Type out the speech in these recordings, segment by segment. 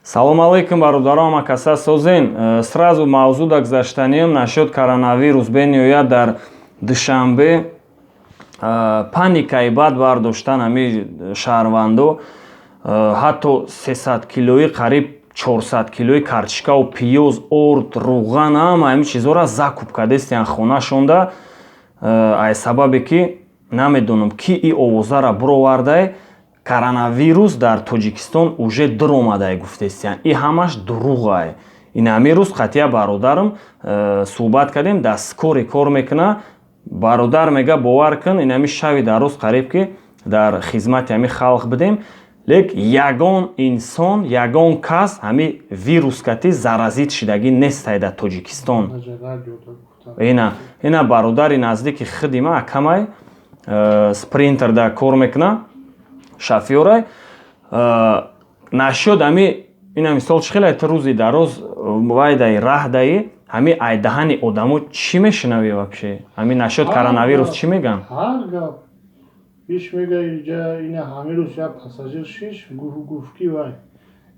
Салом алейкум, бародарам, акаса созен. Сразу мавзу дагзаштанием насчет коронавирус бениояд дар душанбе паникаи бад бардоштан ами шаҳрвандо ҳатто 300 килои қариб 400 килои картишкаву пиёз, орд, руған ҳама ҳамин чизҳоро закуб кардестиян хонашонда ай сабабе ки намедонам ки и овозаро буровардай коронавирус дар Тоҷикистон уже дуромадай гуфтестиян. И ҳамаш дуруғай. Ин ҳамин рӯз қатъия бародарам суҳбат кардем, дасткори кор мекуна. Бародар мега бовар кун, ин ҳамин шави дароз қариб ки дар хизмати ҳамин халқ будем. Лек ягон инсон, ягон кас ҳамин вирус кати заразит шидагӣ нестай дар Тоҷикистон. Ина бародари наздики худи ма акамай спринтерда кор мекуна. Шофёрай нашуд ами ина мисол чихелай ту рӯзи дароз вайдай раҳ даи ҳами ай даҳани одамо чӣ мешунавӣ вообще? Ами нашуд коронавирус чӣ меган? Ҳар гап иш мега иҷа ина ҳами рӯз як пассажир шиш гуфки вай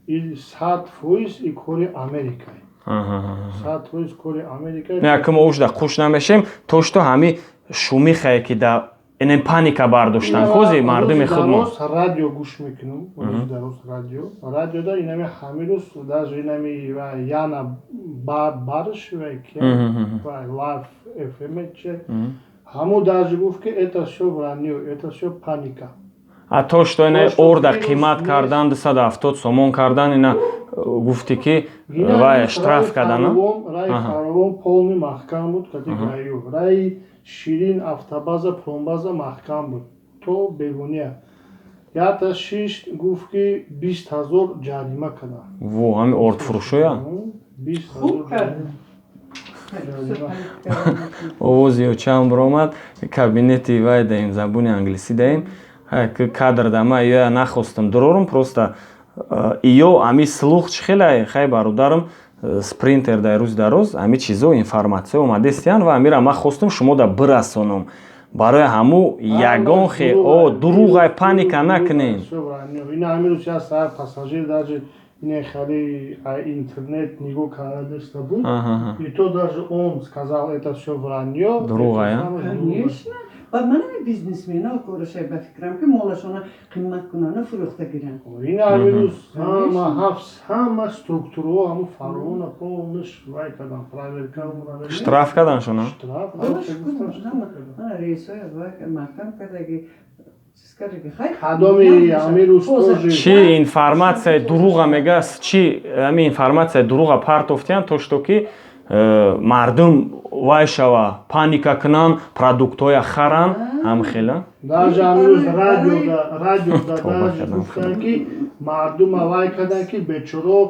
100% и кори Америкай. 100% кори Америкай. Не акумо ушда хуш намешем то што ҳами шумихае ки да ин паника бардоштан кози мардуми худ мо радио гӯш мекунам. Дароз радиода инами ҳамирӯз даже инами яна барш вай лайв FM че ҳаму даже гуфт ки это всё вранье, это всё паника. А то што ин орда қимат кардан 270 сомон кардан ина гуфти ки вай штраф кардан. Рай харовон полни маҳкам буд категорию. Рай Ширин автобаза, промбаза маҳкам буд. То бегуния. Ята шиш гуфт ки 20,000 ҷарима када. Во, ҳами ордфурӯшоя? 20,000 ҷарима. Овози очам биромад, кабинети вай даим забони англисӣ даим. Кадр дама я нахостам дурорум, просто иё ами слух чихелай, хай бародарам спринтер дар рӯз дароз ами чизо информатсия омадестиян ва амира ма хостам шумо да бирасонам барои ҳаму ягон хе дуруғай паника накунем. Ина ами рӯз я сар пассажир даже ина хали интернет нигоҳ кардаста буд. И то даже он сказал это всё вранье. Дуруғая? Конечно. Ба манами бизнесмена корашай ба фикрам ки молашона қимат кунана фурӯхта гиранд. Ина ами рӯз ҳама структураҳо ҳаму фаровона полниш вай кадан проверка мунавер. Штраф кадан шуна? Штраф. Ана рейсоя вай маҳкам кардаги ҳадоми ами рӯз тоже чӣ информатсияи дуруға мегас, чӣ ами информатсияи дуруға партофтиян то што ки мардум вай шава паника кунан, продуктҳоя харан ҳам хела. Даже ами рӯз радиода даже гуфтан ки мардума вай кадан ки бечоро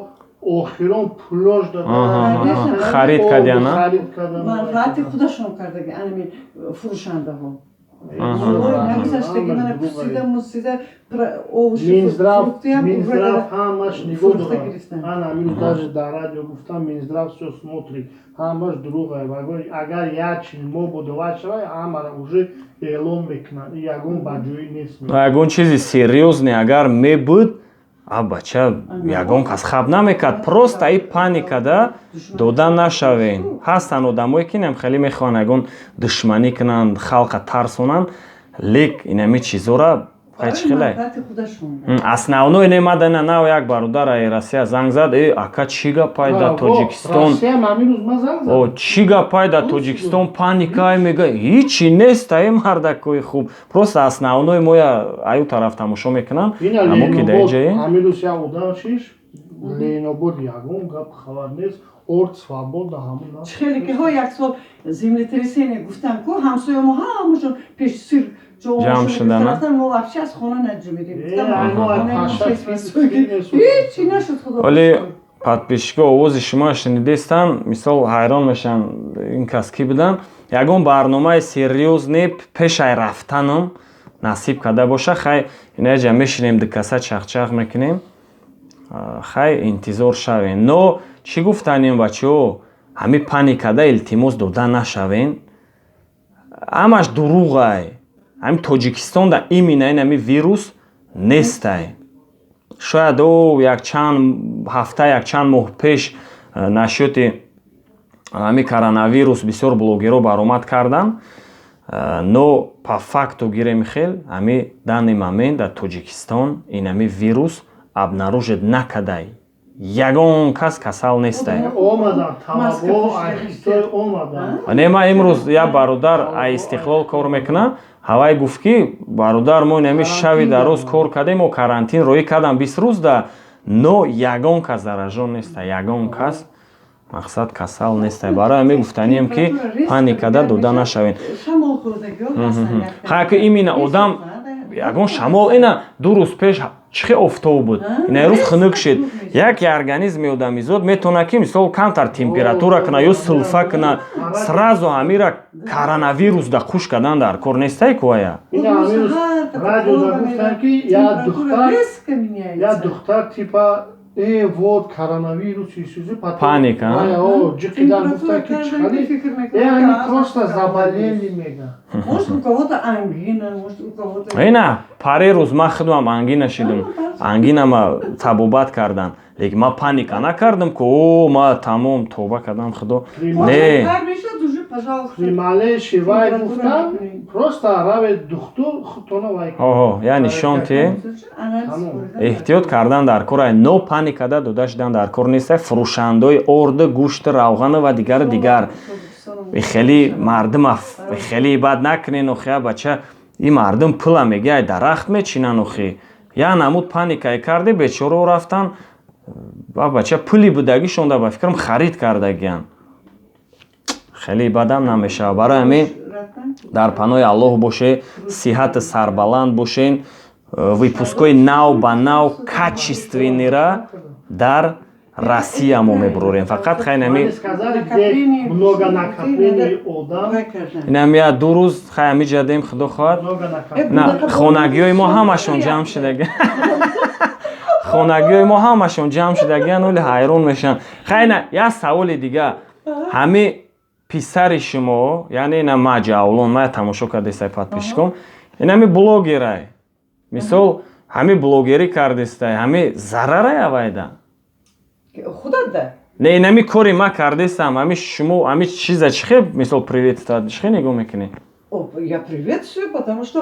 охирон пулош дадан харид кардиян. манфаати худашон кардаги анами фурӯшандаҳо. Минздрав ҳамаш нигоҳ дорад. Ан ами рӯз даже дар радио гуфтам Минздрав всё смотрит. Ҳамаш дуруғай. Агар як чиз мо будовар шавад ҳамаро уже эълон мекунад. Ягон баҷоӣ нест. Ягон чизи серьёзне агар мебуд бача ягон кас хаб намекард. Просто и паникада дода нашавен. Ҳастан одамое ки нем хеле мехоҳанд ягон душманӣ кунанд, халқа тарсонанд. Лек инами чизора хайчхелай. Аснавной немадана нав як бародар ай Россия занг зад, ака чӣ гапай да Тоҷикистон? О чӣ гапай да Тоҷикистон паникай мега ҳичи нест ай мардакои хуб. Просто аснавной моя аю тараф тамошо мекунанд. Амо ки да ҷае ҳамин рӯз я одам шиш Ленобод ягон гап хабар нест. Орд свобода ҳамон. Хеле ки ҳо як сол землетрясение гуфтам ку ҳамсоямо ҳамашон пеш сир ҷамъ шудан. мо вообще аз хона наҷумидем. Оле подписчико овози шумо шунидестан, мисол ҳайрон мешан ин кас ки будан. Ягон барномаи серьёзне пешай рафтанам насиб карда боша. Хай инаҷа мешинем дукаса чахчах мекунем. Хай интизор шавен. Но чӣ гуфтанем бачаҳо? Ҳами паникада илтимос дода нашавен. Ҳамаш дуруғай. Ҳами Тоҷикистон да имина ин ҳами вирус нестай. шояд якчанд ҳафта якчанд моҳ пеш нашоти ҳами коронавирус бисёр блогерҳо баромад карданд, но по факту гирем хел ҳами дани момент дар Тоҷикистон инами вирус обнаружид накадай. Ягон кас касал нестай. Не ма имрӯз як бародар ай Истиқлол кор мекуна, ҳавай гуфт ки бародар мо инами шави дароз кор кардем, мо карантин роӣ кардам 20 рӯз да, но ягон кас заражон нестай, ягон кас мақсад касал нестай. Барои ҳамин гуфтанием ки паникада дода нашавен. Ха ки имина одам ягон шамол ина 2 рӯз пеш чихе офтоб буд, ина рӯз хунук шид. Як организми одамизод метавона ки мисол камтар температура кана ё сулфа кана, сразу ҳамира коронавирус да хуш кардан дар кор нестай кувая. Ина ҳамин радиода гуфтан ки як духтар типа вот коронавирус чизи паника. Ҷиқидан гуфтан ки чихали они просто заболели мега. Может у кого-то ангина, может у кого-то. Ина паре рӯз ман худам ангина шидам. Ангинама табобат кардан. Лекин ман паника накардам ки о ма тамом тоба кардам худо. Не. Примале шивай гуфтан просто раве духтур хутона вай. Оҳо, яъни шонте эҳтиёт кардан дар кор, но паникада дода шидан дар кор нестай. Фурӯшандои орди, гӯшти, равғану ва дигар. Хеле мардума хеле бад накунен охи бача. И мардум пула мегай дарахт мечинан охи. Я намуд паникай карде бечоро рафтан бача пули будагишон да ба фикрам харид кардагиян. Хеле бадам намешава. Барои ҳамин дар паноҳи Аллоҳ боше, сиҳати сарбаланд бошен, выпускои нав ба нав качественнира дар Россия мо мебурорем. Фақат хай нами инами 2 рӯз хай ами ҷадем худо хоҳад. На хонагиёи мо ҳамашон ҷамъ шудагиян. Хонагиёи мо ҳамашон ҷамъ шудагиян, оли ҳайрон мешаванд. Хай на як саволи дига. Ҳами писари шумо, яъне ина маҷавлон, ма тамошо кардестай подписчиком, инами блогерай. Мисол ҳами блогерӣ кардестай, ҳами зарарай авайда. Худат да. Не инами кори ма кардесам, ҳами шумо ҳами чиза чихе мисол приветствовать чихе нигоҳ мекунед? Я приветствую, потому что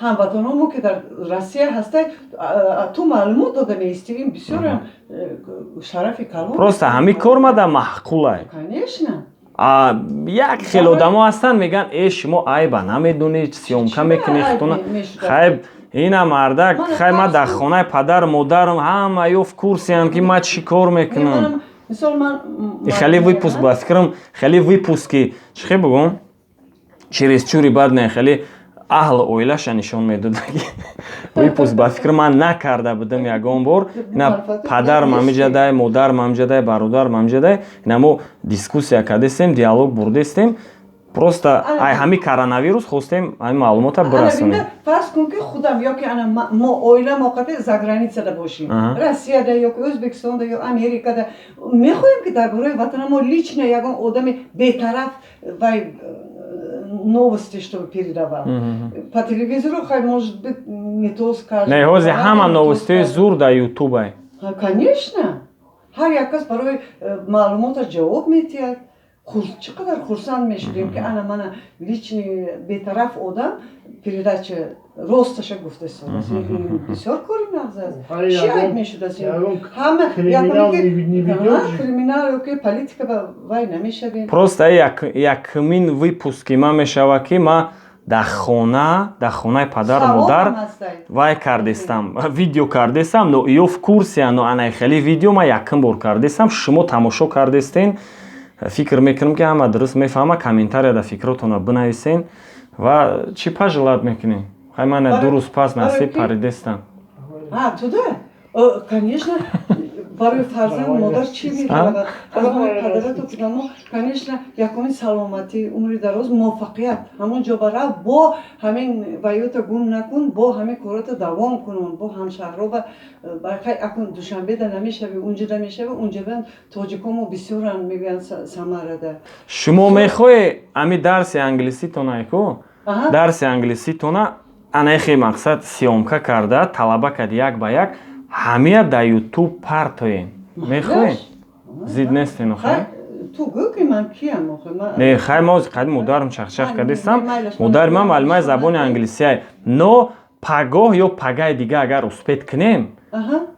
ҳамватономо ки дар Россия ҳастай, ту маълумот дода меисти, ин бисёр шарафи калон. Просто ҳами кор мада маҳқулай. Конечно. Як хел одамо ҳастан меган шумо айба намедонед, сёмка мекунед хутона. Хайб ина мардак, хай ма дар хонаи падар модарам ҳама ёфт курсиам ки ма чӣ кор мекунам. Мисол ман хеле выпуск ба фикрам, хеле выпуски чихе бугум? Через чури бад не хеле аҳли оилаша нишон медодад. Выпуск ба фикрам ман накарда будам ягон бор. Ина падар мамиҷадай, модар мамиҷадай, бародар мамиҷадай. Ина мо дискуссия кардестем, диалог бурдестем. Просто ай ҳами коронавирус хостем ҳами маълумота бирасонем. Фарз кун ки худам ё ки ана мо оила моқати за границада бошем. Россияда ё ки O'zbekistonda ё Америкада мехоҳем ки дар бораи ватана мо лично ягон одами бетараф вай новости что передавал. По телевизору хай может быть не то скажет. Не, ҳозир ҳама новостиҳои зур дар ютубай. Конечно. Ҳар як кас барои маълумоташ ҷавоб метиҳад. Чӣ қадар хурсанд мешудем ки ана мана личный бетараф одам передача росташа гуфта истодааст. Бисёр кори нағз аст. Чӣ айб мешудааст? Ҳама криминал ёки политика вай намешавем. Просто якмин выпуски ма мешава ки ма дар хонаи падару модар вай кардестам, видео кардестам, но ё в курсе, но ана хеле видео ма якм бор кардестам, шумо тамошо кардестен. Фикр мекунам ки ҳама дуруст мефаҳма, комментарияда фикротона бинависен ва чӣ пожелат мекунем? Хай мана 2 рӯз пас насиб паридестам. Туда? Конечно, барои фарзанд модар чӣ мекунад? Падарату кудамо, конечно, якуми саломатӣ, умри дароз, муваффақият. Ҳамон ҷо барав, бо ҳамин ваёта гум накун, бо ҳамин корота давом кунон, бо ҳамшаҳро ва байқай акун душанбеда намешави, унҷада мешави, унҷадан тоҷикомо бисёран мегӯянд Самарада. Шумо мехоҳед ами дарси англиситона ку? Дарси англиситона анахи мақсад сиёмка карда талаба кад як ба як ҳамия да ютуб партоен мехоҳем зид нестен охай ту гуки ман киам охай не хай мо қад модарм чахчах кардистам модари ман маълимаи забони англисия но пагоҳ ё пагаи дига агар успед кунем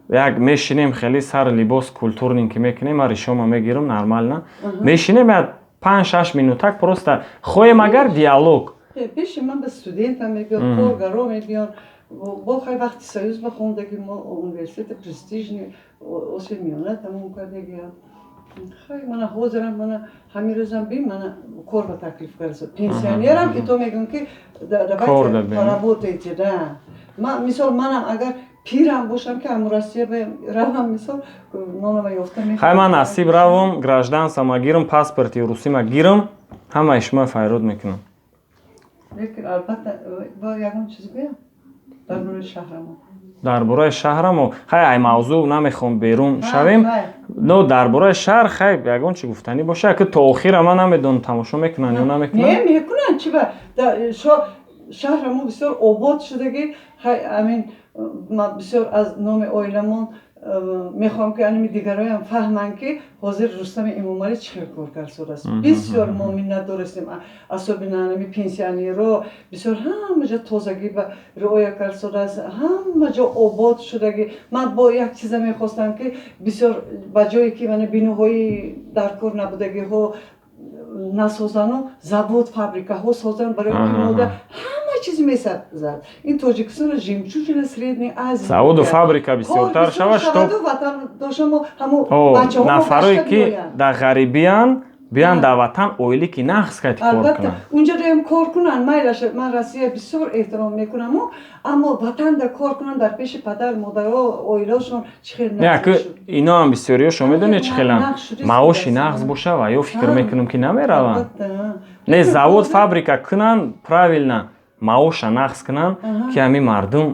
як мешинем хеле сар либос культурненки мекунем ма ришома мегирам нормально мешинем як 5-6 минутак просто хоҳем агар диалог пеши ман ба студентам мебиён коргаро мебиён бо хай вақти союз ба хондаги мо университети престижни осиёи миёнат тамом кардагиам хай мана ҳозирам мана ҳамин рӯзам бин мана кор ба таклиф карда пенсионерам ки то мегӯям ки давайте поработайте да мисол манам агар пирам бошам ки аму россия равам мисол нонама ёфта мехоҳам хай ман насиб равам гражданствама гирам паспорти русима гирам ҳамаи шумо файрод мекунам лекин албатта ба ягон чиз гӯям дар бораи шаҳрамо дар бораи шаҳрамо хай ай мавзӯъ намехоҳам берун шавем но дар бораи шаҳр хай ягон чи гуфтанӣ боша ки то охира ман намедонам тамошо мекунанд ё намекунанд не мекунанд чи ба шаҳрамо бисёр обод шудаги хай амин бисёр аз номи оиламон мехоҳам ки аними дигароям фаҳманд ки ҳозир Рустами Эмомалӣ чӣ хел коркарсор аст бисёр мо миннатдор ҳастем асобина анами пенсионеро бисёр ҳама ҷо тозагӣ ба риоя карсор аст ҳама ҷо обод шудаги ман бо як чиза мехостам ки бисёр ба ҷое ки мана биноҳои дар кор набудагиҳо насозану завод фабрикаҳо созанд барои пиёда ҳама чиз месазад ин тоҷикистон жемчужина средней азия заводу фабрика бисёртар шавад што нафарои ки дар ғарибиян биан дар ватан оилӣ ки нақс кайти кор кунанд унҷа доям кор кунанд майлаш ман россия бисёр эҳтиром мекунаму аммо ватанда кор кунанд дар пеши падар модарҳо оилаашон чӣ хел нақс ино ҳам бисёриёшо медонед чӣ хелам маоши нақс бошава ё фикр мекунам ки намераванд не завод фабрика кунанд правилно маоша нақс кунанд ки ҳамин мардум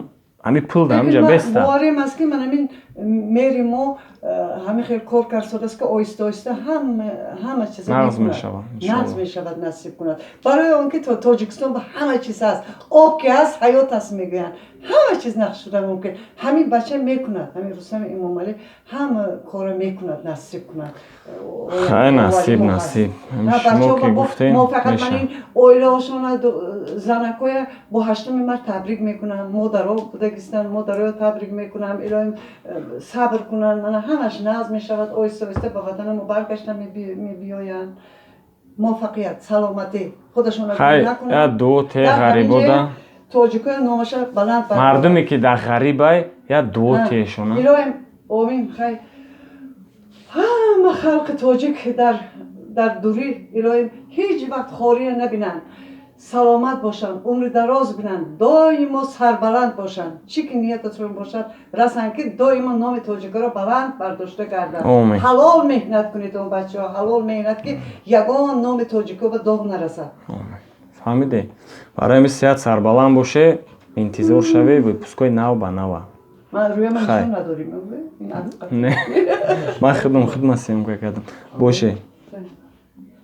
ҳамин пул дар ҳамҷа беста боварем аст ки ман ҳамин мери мо ҳамин хел кор кардааст ки оҳиста оҳиста ҳама чиз нағз мешавад насиб кунад барои он ки тоҷикистон ба ҳама чиз ҳаст об ки ҳаст ҳаёт ҳаст мегӯянд ҳама чиз нақш шуда мумкин ҳамин бача мекунад ҳамин Рустами Эмомалӣ ҳама кора мекунад насиб кунад хай насиб шумо ки гуфтем мо фақат манин оилаошона занакоя бо 8 март табрик мекунам модаро будагистан модароя табрик мекунам илоҳим сабр кунанд мана ҳамаш нағз мешавад оҳиста оҳиста ба ватанамо баргашта мебиёянд муваффақият саломатӣ худашон хай я дуо те ғарибода тоҷикоя номаша баланд мардуме ки дар ғарибай я дуо теашона илоҳим омин хай ҳама халқи тоҷик дар дурӣ илоҳим ҳеҷ вақт хория набинанд саломат бошанд умри дароз бинанд доимо сарбаланд бошанд чӣ ки ниятатон бошад расанд ки доимо номи тоҷикоро баланд бардошта гарданд ҳалол меҳнат кунед он бачаҳо ҳалол меҳнат ки ягон номи тоҷико ба дог нарасад фаҳмиде барои ҳамин сеҳат сарбаланд боше интизор шаве выпускои нав ба нава рӯяма надорим не ман хидмат сиёмка кардам боше